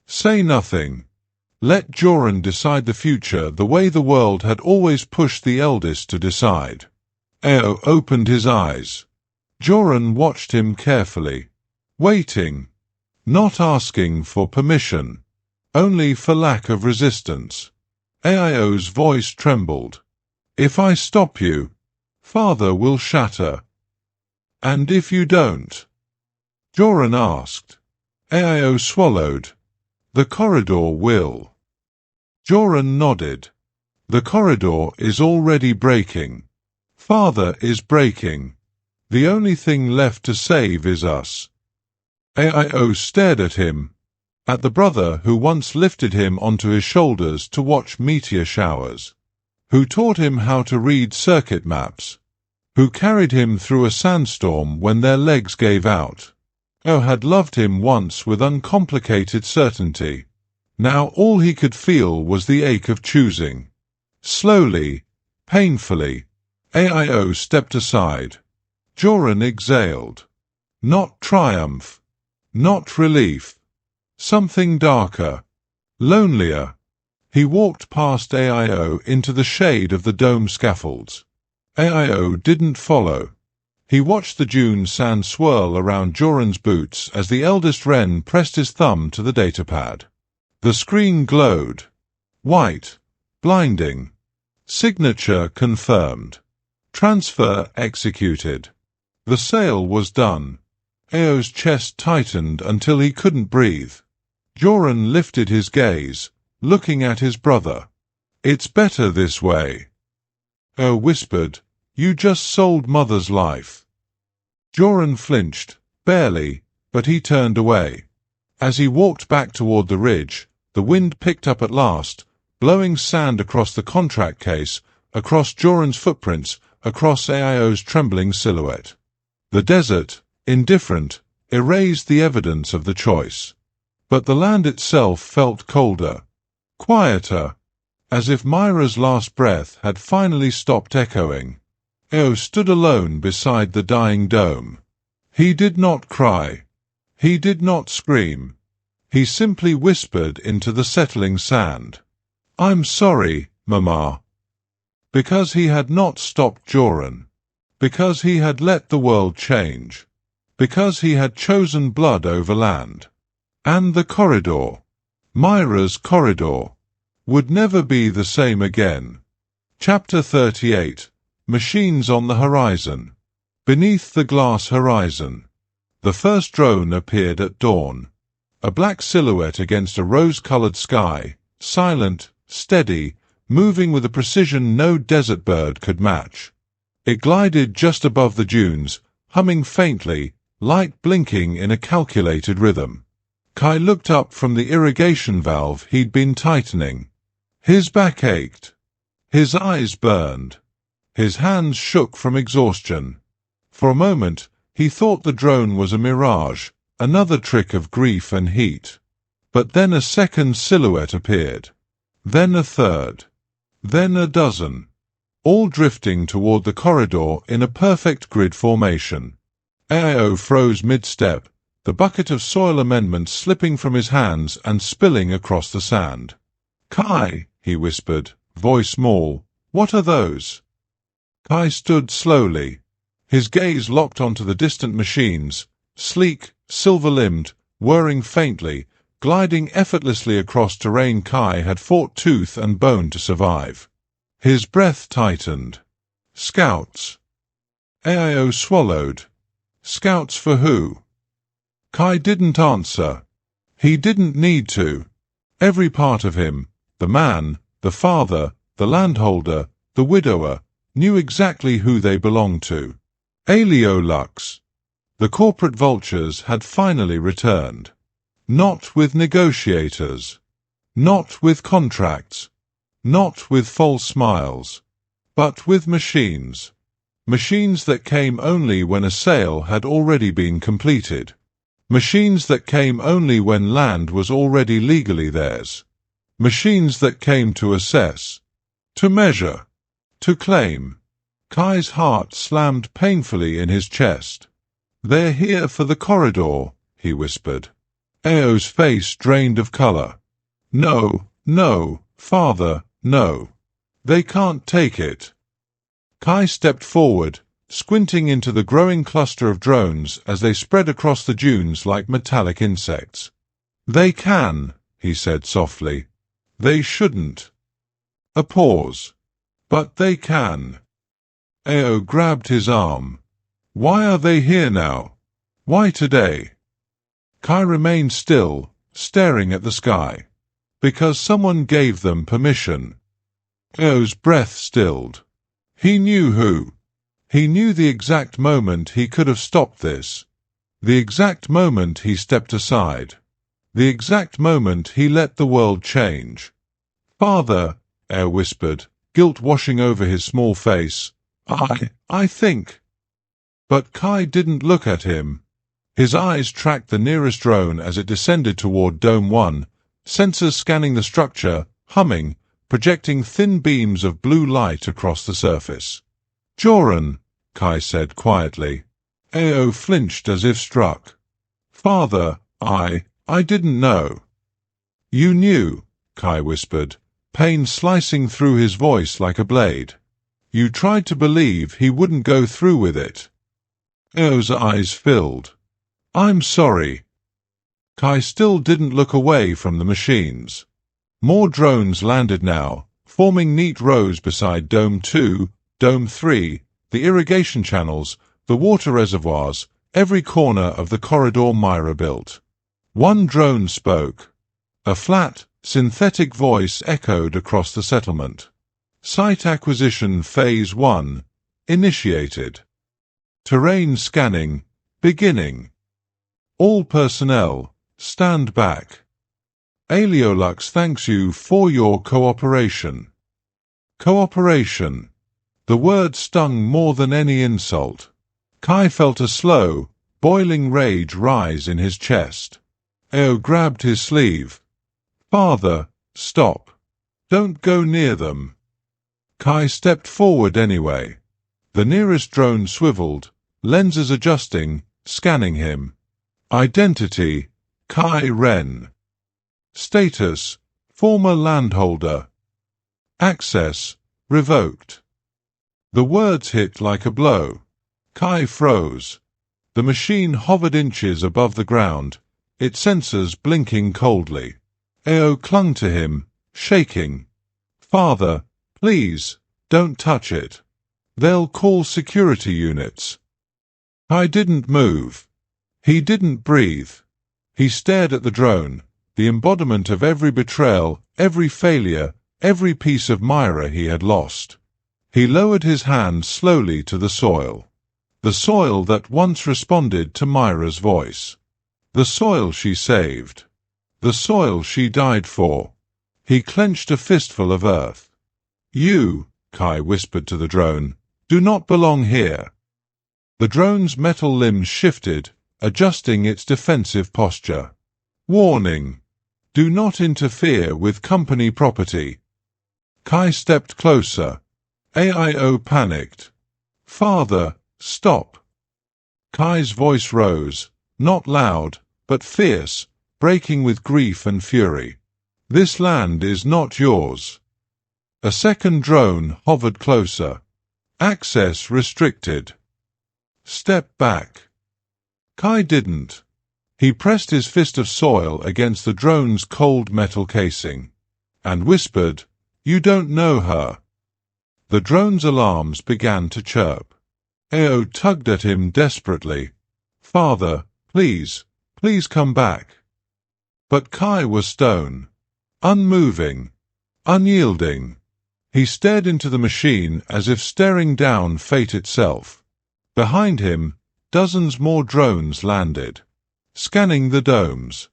say nothing, let Joren decide the future the way the world had always pushed the eldest to decide. Ao opened his eyes. Joren watched him carefully, waiting, not asking for permission, only for lack of resistance. Ao's voice trembled. If I stop you, father will shatter. And if you don't? Joren asked. Ao swallowed. The corridor will. Joren nodded. The corridor is already breaking. Father is breaking. The only thing left to save is us. Ao stared at him, at the brother who once lifted him onto his shoulders to watch meteor showers, who taught him how to read circuit maps, who carried him through a sandstorm when their legs gave out. Ao had loved him once with uncomplicated certainty. Now all he could feel was the ache of choosing. Slowly, painfully, Ao stepped aside. Joren exhaled. Not triumph, not relief. Something darker, lonelier. He walked past Ao into the shade of the dome scaffolds. Ao didn't follow. He watched the dune sand swirl around Joren's boots as the eldest Wren pressed his thumb to the datapad. The screen glowed. White, blinding. Signature confirmed. Transfer executed. The sale was done. Ao's chest tightened until he couldn't breathe. Joren lifted his gaze, looking at his brother. It's better this way. Ao whispered, You just sold Mother's life. Joren flinched, barely, but he turned away. As he walked back toward the ridge, the wind picked up at last, blowing sand across the contract case, across Joren's footprints, across Ao's trembling silhouette. The desert, indifferent, erased the evidence of the choice. But the land itself felt colder, quieter, as if Myra's last breath had finally stopped echoing. Ao stood alone beside the dying dome. He did not cry. He did not scream. He simply whispered into the settling sand. I'm sorry, Mama. Because he had not stopped Joren. Because he had let the world change. Because he had chosen blood over land. And the corridor, Myra's corridor, would never be the same again. Chapter 38. Machines on the horizon. Beneath the glass horizon. The first drone appeared at dawn. A black silhouette against a rose-colored sky, silent, steady, moving with a precision no desert bird could match. It glided just above the dunes, humming faintly, light blinking in a calculated rhythm. Kai looked up from the irrigation valve he'd been tightening. His back ached. His eyes burned. His hands shook from exhaustion. For a moment, he thought the drone was a mirage, another trick of grief and heat. But then a second silhouette appeared. Then a third. Then a dozen. All drifting toward the corridor in a perfect grid formation. Ao froze mid-step, the bucket of soil amendment slipping from his hands and spilling across the sand. Kai, he whispered, voice small, what are those? Kai stood slowly, his gaze locked onto the distant machines, sleek, silver-limbed, whirring faintly, gliding effortlessly across terrain Kai had fought tooth and bone to survive. His breath tightened. Scouts. Ao swallowed. Scouts for who? Kai didn't answer. He didn't need to. Every part of him, the man, the father, the landholder, the widower, knew exactly who they belonged to. Aliolux. The corporate vultures had finally returned. Not with negotiators. Not with contracts. Not with false smiles. But with machines. Machines that came only when a sale had already been completed. Machines that came only when land was already legally theirs. Machines that came to assess, to measure, to claim. Kai's heart slammed painfully in his chest. "They're here for the corridor," he whispered. Ao's face drained of color. "No, no, father, no. They can't take it." Kai stepped forward, squinting into the growing cluster of drones as they spread across the dunes like metallic insects. "They can," he said softly. "They shouldn't." A pause. "But they can." Ao grabbed his arm. "Why are they here now? Why today?" Kai remained still, staring at the sky. "Because someone gave them permission." Ao's breath stilled. He knew who. He knew the exact moment he could have stopped this. The exact moment he stepped aside. The exact moment he let the world change. "Father," Ao whispered, guilt washing over his small face. I think." But Kai didn't look at him. His eyes tracked the nearest drone as it descended toward Dome 1, sensors scanning the structure, humming, projecting thin beams of blue light across the surface. "Joren," Kai said quietly. Ao flinched as if struck. "Father, I didn't know." "You knew," Kai whispered, pain slicing through his voice like a blade. "You tried to believe he wouldn't go through with it." Ao's eyes filled. "I'm sorry." Kai still didn't look away from the machines. More drones landed now, forming neat rows beside Dome 2, Dome 3, the irrigation channels, the water reservoirs, every corner of the corridor Myra built. One drone spoke. A flat, synthetic voice echoed across the settlement. "Site acquisition Phase 1. Initiated. Terrain scanning. Beginning. All personnel, stand back. Aleolux thanks you for your cooperation." Cooperation. The word stung more than any insult. Kai felt a slow, boiling rage rise in his chest. Ao grabbed his sleeve. "Father, stop. Don't go near them." Kai stepped forward anyway. The nearest drone swiveled, lenses adjusting, scanning him. Identity: Kai Ren. Status: former landholder. Access: revoked. The words hit like a blow. Kai froze. The machine hovered inches above the ground, its sensors blinking coldly. Ao clung to him, shaking. "Father, please, don't touch it. They'll call security units." Kai didn't move. He didn't breathe. He stared at the drone, the embodiment of every betrayal, every failure, every piece of Myra he had lost. He lowered his hand slowly to the soil. The soil that once responded to Myra's voice. The soil she saved. The soil she died for. He clenched a fistful of earth. "You," Kai whispered to the drone, "do not belong here." The drone's metal limbs shifted, adjusting its defensive posture. "Warning. Do not interfere with company property." Kai stepped closer. AIO panicked. "Father, stop." Kai's voice rose, not loud, but fierce, breaking with grief and fury. "This land is not yours." A second drone hovered closer. "Access restricted." "Step back." Kai didn't. He pressed his fist of soil against the drone's cold metal casing, and whispered, "You don't know her." The drone's alarms began to chirp. Ao tugged at him desperately. "Father, please, please come back." But Kai was stone, unmoving, unyielding. He stared into the machine as if staring down fate itself. Behind him, dozens more drones landed, scanning the domes,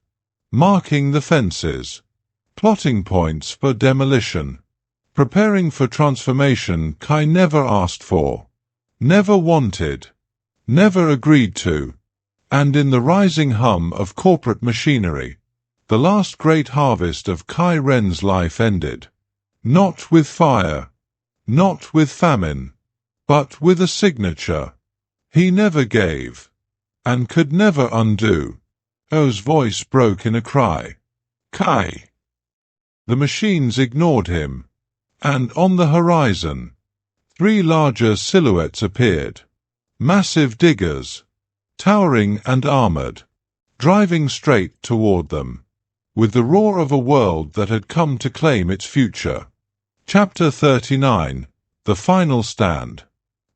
marking the fences, plotting points for demolition, preparing for transformation Kai never asked for, never wanted, never agreed to. And in the rising hum of corporate machinery, the last great harvest of Kai Ren's life ended. Not with fire, not with famine, but with a signature. He never gave, and could never undo. O's voice broke in a cry. Kai! The machines ignored him, and on the horizon, 3 larger silhouettes appeared. Massive diggers, towering and armored, driving straight toward them, with the roar of a world that had come to claim its future. Chapter 39. The Final Stand.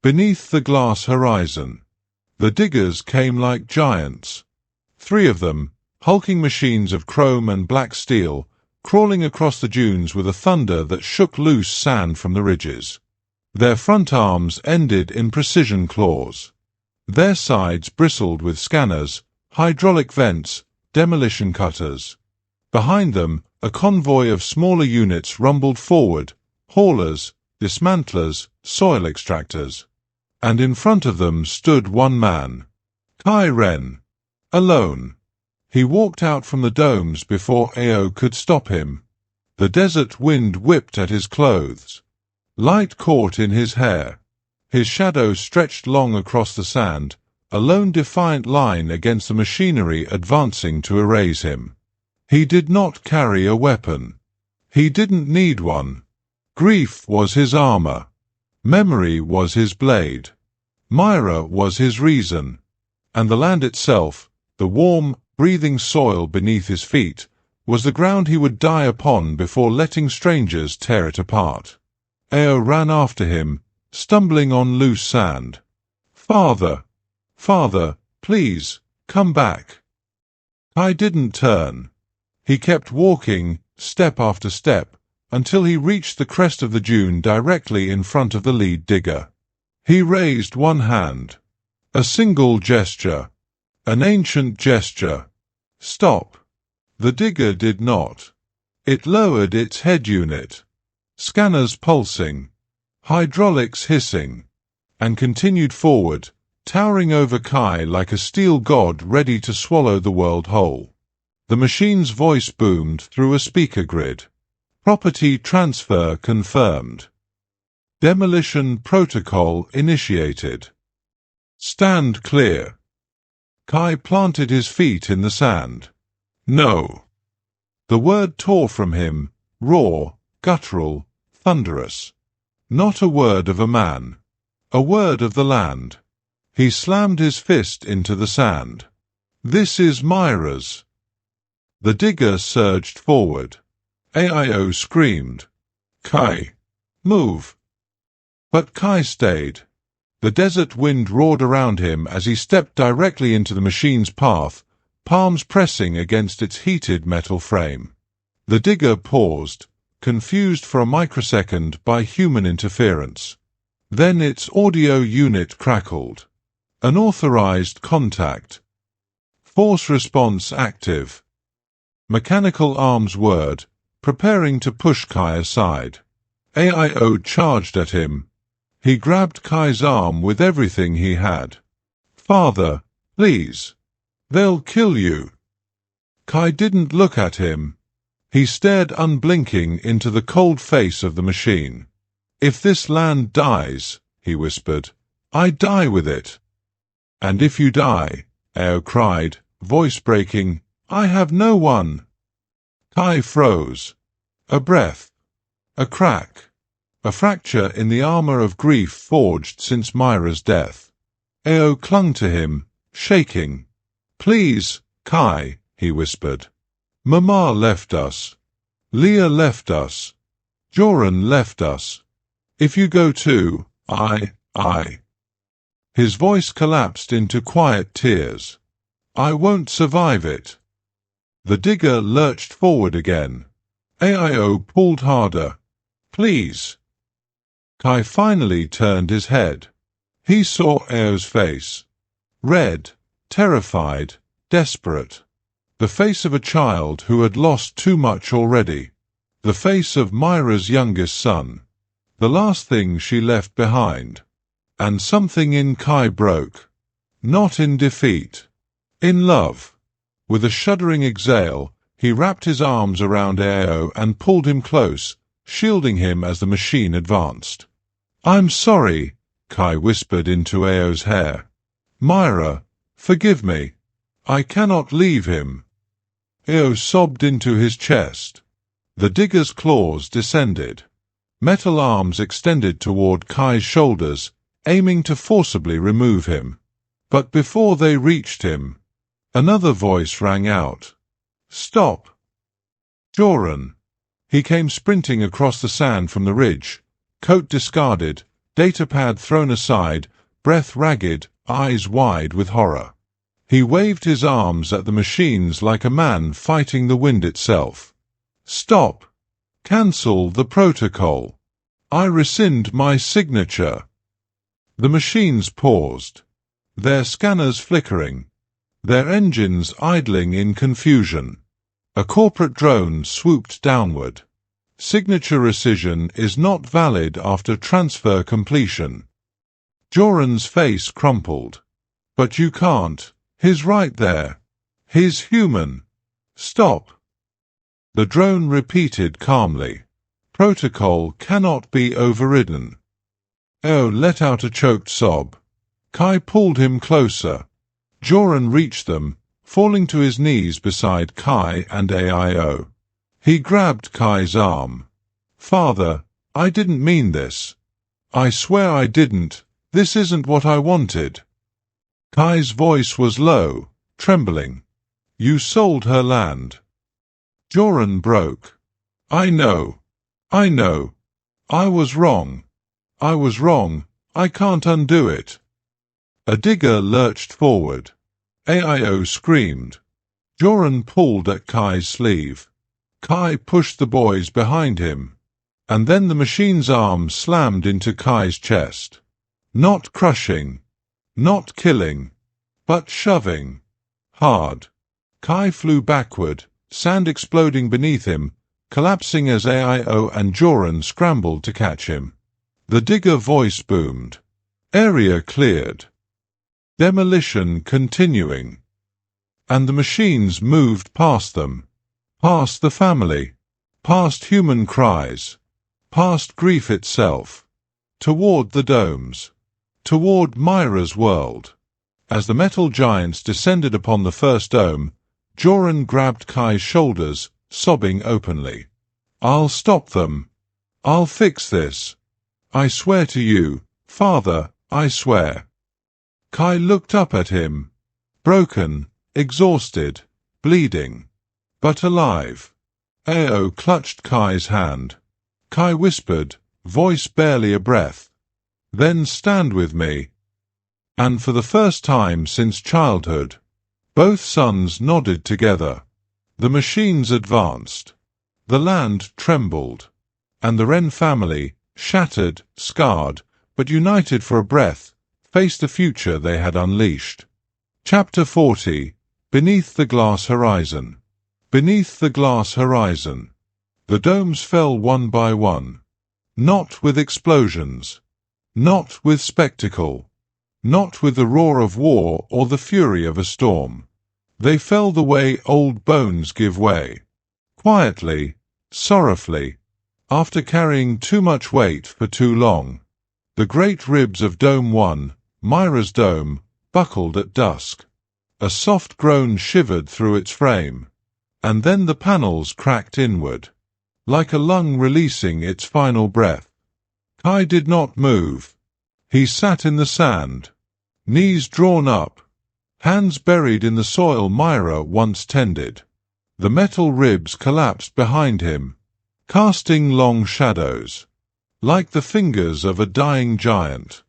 Beneath the glass horizon, the diggers came like giants. 3 of them, hulking machines of chrome and black steel, crawling across the dunes with a thunder that shook loose sand from the ridges. Their front arms ended in precision claws. Their sides bristled with scanners, hydraulic vents, demolition cutters. Behind them, a convoy of smaller units rumbled forward, haulers, dismantlers, soil extractors. And in front of them stood one man, Kai Ren, alone. He walked out from the domes before Ao could stop him. The desert wind whipped at his clothes. Light caught in his hair. His shadow stretched long across the sand, a lone defiant line against the machinery advancing to erase him. He did not carry a weapon. He didn't need one. Grief was his armor. Memory was his blade. Myra was his reason. And the land itself, the warm, breathing soil beneath his feet, was the ground he would die upon before letting strangers tear it apart. Ao ran after him, stumbling on loose sand. "Father! Father, please, come back." Kai didn't turn. He kept walking, step after step, until he reached the crest of the dune directly in front of the lead digger. He raised one hand. A single gesture. An ancient gesture. "Stop." The digger did not. It lowered its head unit, scanners pulsing, hydraulics hissing, and continued forward, towering over Kai like a steel god ready to swallow the world whole. The machine's voice boomed through a speaker grid. Property transfer confirmed. Demolition protocol initiated. Stand clear. Kai planted his feet in the sand. No. The word tore from him, raw, guttural, thunderous. Not a word of a man. A word of the land. He slammed his fist into the sand. "This is Myra's." The digger surged forward. Ao screamed. "Kai! Move!" But Kai stayed. The desert wind roared around him as he stepped directly into the machine's path, palms pressing against its heated metal frame. The digger paused, confused for a microsecond by human interference. Then its audio unit crackled. Unauthorized contact. Force response active. Mechanical arms word, preparing to push Kai aside. Ao charged at him. He grabbed Kai's arm with everything he had. "Father, please. They'll kill you." Kai didn't look at him. He stared unblinking into the cold face of the machine. "If this land dies," he whispered, "I die with it." "And if you die," Ao cried, voice breaking, "I have no one." Kai froze. A breath. A crack. A fracture in the armor of grief forged since Myra's death. Ao clung to him, shaking. "Please, Kai," he whispered. "Mama left us. Liya left us. Joren left us. If you go too, I..." His voice collapsed into quiet tears. "I won't survive it." The digger lurched forward again. Ao pulled harder. "Please." Kai finally turned his head. He saw Ao's face. Red, terrified, desperate. The face of a child who had lost too much already. The face of Myra's youngest son. The last thing she left behind. And something in Kai broke. Not in defeat. In love. With a shuddering exhale, he wrapped his arms around Ao and pulled him close, shielding him as the machine advanced. "I'm sorry," Kai whispered into Ao's hair. "Myra, forgive me. I cannot leave him." Ao sobbed into his chest. The digger's claws descended. Metal arms extended toward Kai's shoulders, aiming to forcibly remove him. But before they reached him, another voice rang out. "Stop!" Joren. He came sprinting across the sand from the ridge, coat discarded, datapad thrown aside, breath ragged, eyes wide with horror. He waved his arms at the machines like a man fighting the wind itself. "Stop! Cancel the protocol. I rescind my signature." The machines paused, their scanners flickering, their engines idling in confusion. A corporate drone swooped downward. "Signature rescission is not valid after transfer completion." Joren's face crumpled. "But you can't. He's right there. He's human. Stop." The drone repeated calmly. "Protocol cannot be overridden." Ao let out a choked sob. Kai pulled him closer. Joren reached them, falling to his knees beside Kai and AIO. He grabbed Kai's arm. "Father, I didn't mean this. I swear I didn't. This isn't what I wanted." Kai's voice was low, trembling. "You sold her land." Joren broke. I know. I was wrong. I was wrong. I can't undo it." A digger lurched forward. AIO screamed. Joren pulled at Kai's sleeve. Kai pushed the boys behind him. And then the machine's arm slammed into Kai's chest. Not crushing. Not killing. But shoving. Hard. Kai flew backward, sand exploding beneath him, collapsing as AIO and Joren scrambled to catch him. The digger voice boomed. Area cleared. Demolition continuing. And the machines moved past them. Past the family. Past human cries. Past grief itself. Toward the domes. Toward Myra's world. As the metal giants descended upon the first dome, Joren grabbed Kai's shoulders, sobbing openly. "I'll stop them. I'll fix this. I swear to you, Father, I swear." Kai looked up at him. Broken, exhausted, bleeding. But alive. Ao clutched Kai's hand. Kai whispered, voice barely a breath. "Then stand with me." And for the first time since childhood, both sons nodded together. The machines advanced. The land trembled. And the Wren family, shattered, scarred, but united for a breath, faced the future they had unleashed. Chapter 40. Beneath the Glass Horizon. Beneath the glass horizon. The domes fell one by one. Not with explosions. Not with spectacle. Not with the roar of war or the fury of a storm. They fell the way old bones give way. Quietly, sorrowfully, after carrying too much weight for too long. The great ribs of Dome 1, Myra's dome, buckled at dusk. A soft groan shivered through its frame. And then the panels cracked inward, like a lung releasing its final breath. Kai did not move. He sat in the sand, knees drawn up, hands buried in the soil Myra once tended. The metal ribs collapsed behind him, casting long shadows, like the fingers of a dying giant.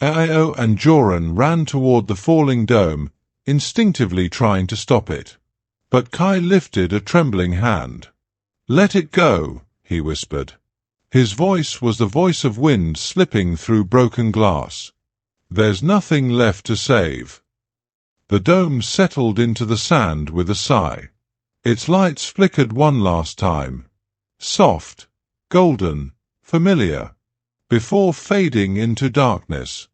Ao and Joren ran toward the falling dome, instinctively trying to stop it. But Kai lifted a trembling hand. "Let it go," he whispered. His voice was the voice of wind slipping through broken glass. "There's nothing left to save." The dome settled into the sand with a sigh. Its lights flickered one last time. Soft, golden, familiar. Before fading into darkness.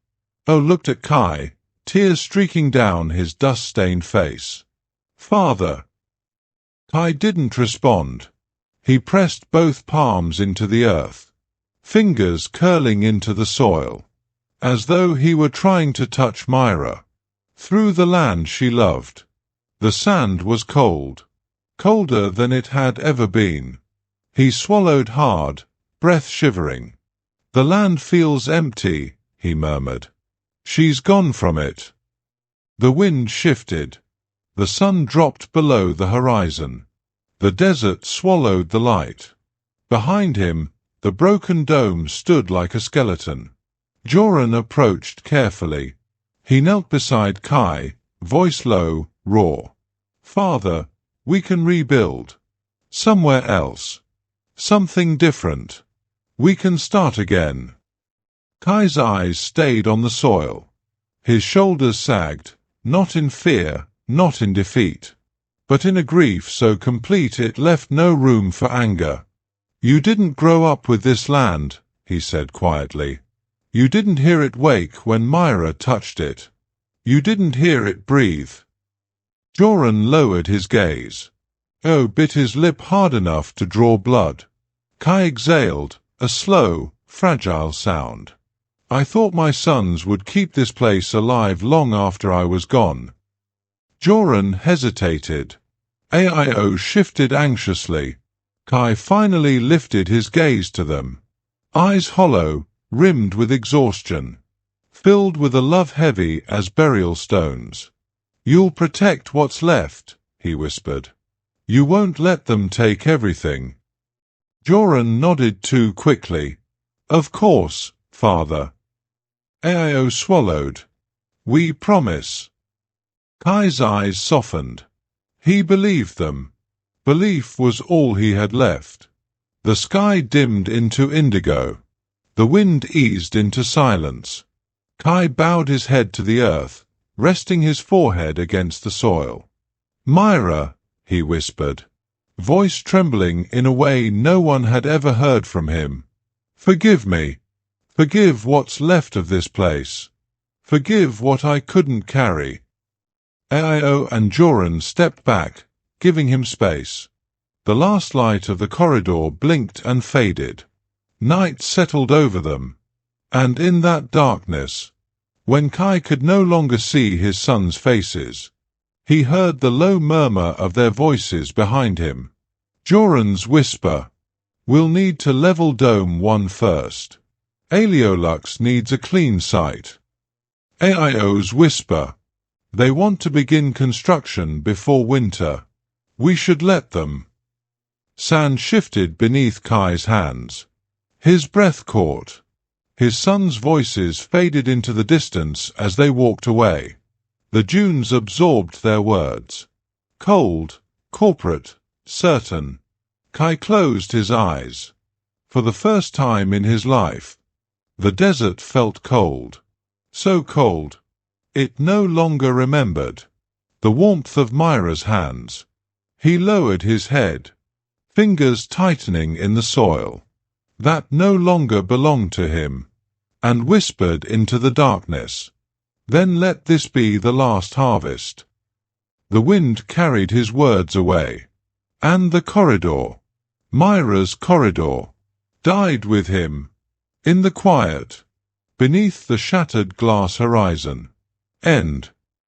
Oh looked at Kai, tears streaking down his dust-stained face. "Father." Kai didn't respond. He pressed both palms into the earth, fingers curling into the soil. as though he were trying to touch Myra. Through the land she loved. The sand was cold, colder than it had ever been. He swallowed hard, breath shivering. "The land feels empty," he murmured. "She's gone from it." The wind shifted. The sun dropped below the horizon. The desert swallowed the light. Behind him, the broken dome stood like a skeleton. Joren approached carefully. He knelt beside Kai, voice low, raw. "Father, we can rebuild. Somewhere else. Something different. We can start again." Kai's eyes stayed on the soil. His shoulders sagged, not in fear, not in defeat, but in a grief so complete it left no room for anger. "You didn't grow up with this land," he said quietly. "You didn't hear it wake when Myra touched it. You didn't hear it breathe." Joren lowered his gaze. Bit his lip hard enough to draw blood. Kai exhaled, a slow, fragile sound. "I thought my sons would keep this place alive long after I was gone." Joren hesitated. AIO shifted anxiously. Kai finally lifted his gaze to them. Eyes hollow, rimmed with exhaustion, filled with a love heavy as burial stones. "You'll protect what's left," he whispered. "You won't let them take everything." Joren nodded too quickly. "Of course, Father." AIO swallowed. "We promise." Kai's eyes softened. He believed them. Belief was all he had left. The sky dimmed into indigo. The wind eased into silence. Kai bowed his head to the earth, resting his forehead against the soil. "Myra," he whispered, voice trembling in a way no one had ever heard from him. "Forgive me. Forgive what's left of this place. Forgive what I couldn't carry." AIO and Joren stepped back, giving him space. The last light of the corridor blinked and faded. Night settled over them. And in that darkness, when Kai could no longer see his sons' faces, he heard the low murmur of their voices behind him. Joren's whisper, "We'll need to level Dome 1 first. Aleolux needs a clean site." AIO's whisper, "They want to begin construction before winter. We should let them." Sand shifted beneath Kai's hands. His breath caught. His sons' voices faded into the distance as they walked away. The dunes absorbed their words. Cold, corporate, certain. Kai closed his eyes. For the first time in his life, the desert felt cold. So cold, it no longer remembered the warmth of Myra's hands. He lowered his head, fingers tightening in the soil that no longer belonged to him, and whispered into the darkness, "Then let this be the last harvest." The wind carried his words away, and the corridor, Myra's corridor, died with him, in the quiet, beneath the shattered glass horizon. End.